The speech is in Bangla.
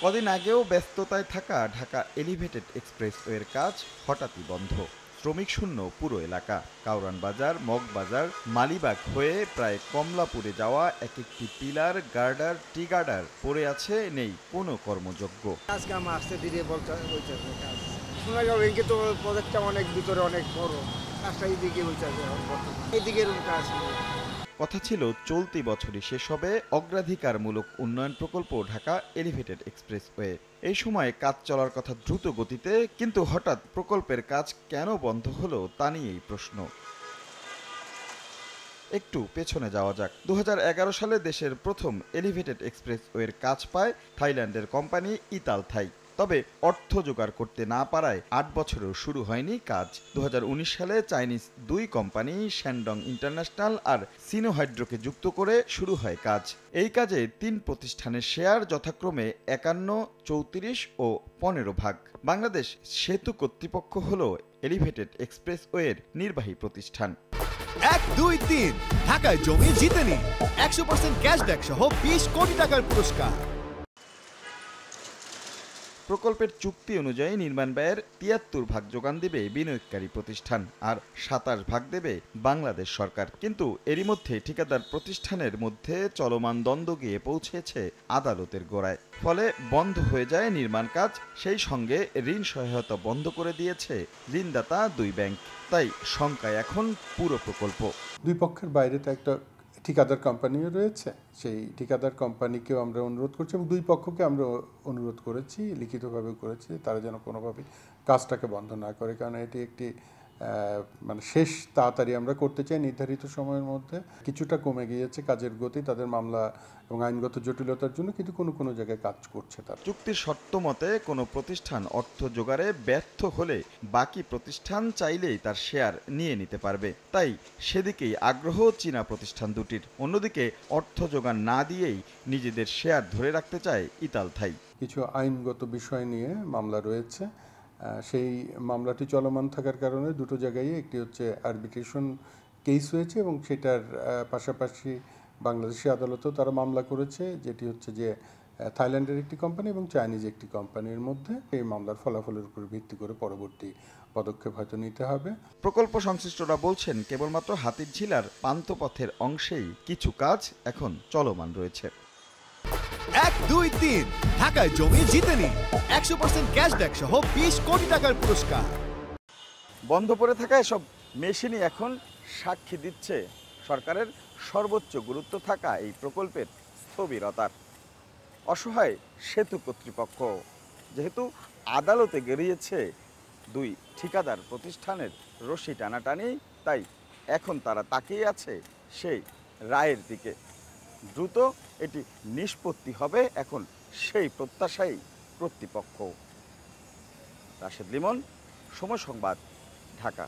কদিন আগেও ব্যস্ততায় থাকা ঢাকা এলিভেটেড এক্সপ্রেসওয়ের কাজ হঠাৎই বন্ধ। শ্রমিক শূন্য পুরো এলাকা। কাউরান বাজার, মগবাজার, মালিবাগ হয়ে প্রায় কমলাপুরে যাওয়া এক একটি পিলার, গার্ডার, টি গার্ডার পড়ে আছে, নেই কোনো কর্মযোগ্য। আজকে আমার আসতে দিদি বলতে হইতেছে কাজ শোনা যাবে এদিকে তো প্রজেক্টটা অনেক ভিতরে অনেক বড়, কাজটা এইদিকে হইতেছে এইদিকে এরকম কাজ নেই। কথা ছিল চলতি বছরই শেষ হবে অগ্রাধিকারমূলক উন্নয়ন প্রকল্প ঢাকা এলিভেটেড এক্সপ্রেসওয়ে। এই সময় কাজ চলার কথা দ্রুত গতিতে, কিন্তু হঠাৎ প্রকল্পের কাজ কেন বন্ধ হলো তা নিয়েই প্রশ্ন। একটু পেছনে যাওয়া যাক। 2011 সালে দেশের প্রথম এলিভেটেড এক্সপ্রেসওয়ের কাজ পায় থাইল্যান্ডের কোম্পানি ইতালথাই। তবে অর্থ জোগাড় করতে না পারায় 8 বছরেও শুরু হয়নি কাজ। 2019 সালে চাইনিজ দুই কোম্পানি শ্যানডং ইন্টারন্যাশনাল আর সিনোহাইড্রোকে যুক্ত করে শুরু হয় কাজ। এই কাজে 3 প্রতিষ্ঠানের শেয়ার যথাক্রমে 51, 34 ও 15 ভাগ। বাংলাদেশ সেতু কর্তৃপক্ষ হল এলিভেটেড এক্সপ্রেসওয়ের নির্বাহী প্রতিষ্ঠান। 1, 2, 3 ঢাকায় জমি জিতে নিন 100% ক্যাশব্যাক সহ 20 কোটি টাকার পুরস্কার। প্রকল্পের চুক্তি অনুযায়ী নির্মাণ ব্যয়ের 73 ভাগ যোগান দেবে বিনিয়োগকারী প্রতিষ্ঠান, আর 27 ভাগ দেবে বাংলাদেশ সরকার। কিন্তু এরই মধ্যে ঠিকাদার প্রতিষ্ঠানের মধ্যে চলমান দ্বন্দ্ব গিয়ে পৌঁছেছে আদালতের গোড়ায়। ফলে বন্ধ হয়ে যায় নির্মাণ কাজ, সেই সঙ্গে ঋণ সহায়তা বন্ধ করে দিয়েছে ঋণদাতা দুই ব্যাংক। তাই শঙ্কায় এখন পুরো প্রকল্প। দুই পক্ষের বাইরে তো একটা ঠিকাদার কোম্পানিও রয়েছে, সেই ঠিকাদার কোম্পানিকেও আমরা অনুরোধ করছি এবং দুই পক্ষকে আমরা অনুরোধ করেছি, লিখিতভাবে করেছি, তারা যেন কোনোভাবেই কাজটাকে বন্ধ না করে, কারণ এটি একটি মানে শেষ তাড়াতাড়ি আমরা করতে চাই নির্ধারিত সময়ের মধ্যে। কিছুটা কমে গিয়েছে কাজের গতি তাদের মামলা এবং আইনগত জটিলতার জন্য, কিন্তু কোনো কোনো জায়গায় কাজ করছে তারা। চুক্তির শর্ত মতে কোনো প্রতিষ্ঠান অর্থ জোগাড়ে ব্যর্থ হলে বাকি প্রতিষ্ঠান চাইলেই তার শেয়ার নিয়ে নিতে পারবে। তাই সেদিকেই আগ্রহ চীনা প্রতিষ্ঠান দুটির। অন্যদিকে অর্থ জোগান না দিয়েই নিজেদের শেয়ার ধরে রাখতে চায় ইতালথাই। কিছু আইনগত বিষয় নিয়ে মামলা রয়েছে, সেই মামলাটি চলমান থাকার কারণে দুটো জায়গায়, একটি হচ্ছে আরবিট্রেশন কেস হয়েছে এবং সেটার পাশাপাশি বাংলাদেশি আদালতেও তারা মামলা করেছে, যেটি হচ্ছে যে থাইল্যান্ডের একটি কোম্পানি এবং চাইনিজ একটি কোম্পানির মধ্যে। এই মামলার ফলাফলের উপর ভিত্তি করে পরবর্তী পদক্ষেপ হয়তো নিতে হবে। প্রকল্প সংশ্লিষ্টরা বলছেন, কেবলমাত্র হাতিরঝিলার পান্থপথের অংশেই কিছু কাজ এখন চলমান রয়েছে। 1, 2, 3 ঢাকায় জমি জিতে নিন 100% ক্যাশব্যাক সহ 20 কোটি টাকার পুরস্কার। বন্ধ পড়ে থাকা এসব মেশিনই এখন সাক্ষী দিচ্ছে সরকারের সর্বোচ্চ গুরুত্ব থাকা এই প্রকল্পের স্থবিরতার। অসহায় সেতু কর্তৃপক্ষ, যেহেতু আদালতে গড়িয়েছে দুই ঠিকাদার প্রতিষ্ঠানের রশি টানাটানি, তাই এখন তারা তাকিয়ে আছে সেই রায়ের দিকে। দ্রুত এটি নিষ্পত্তি হবে এখন সেই প্রত্যাশাই কর্তৃপক্ষ। রাশেদ লিমন, সময় সংবাদ, ঢাকা।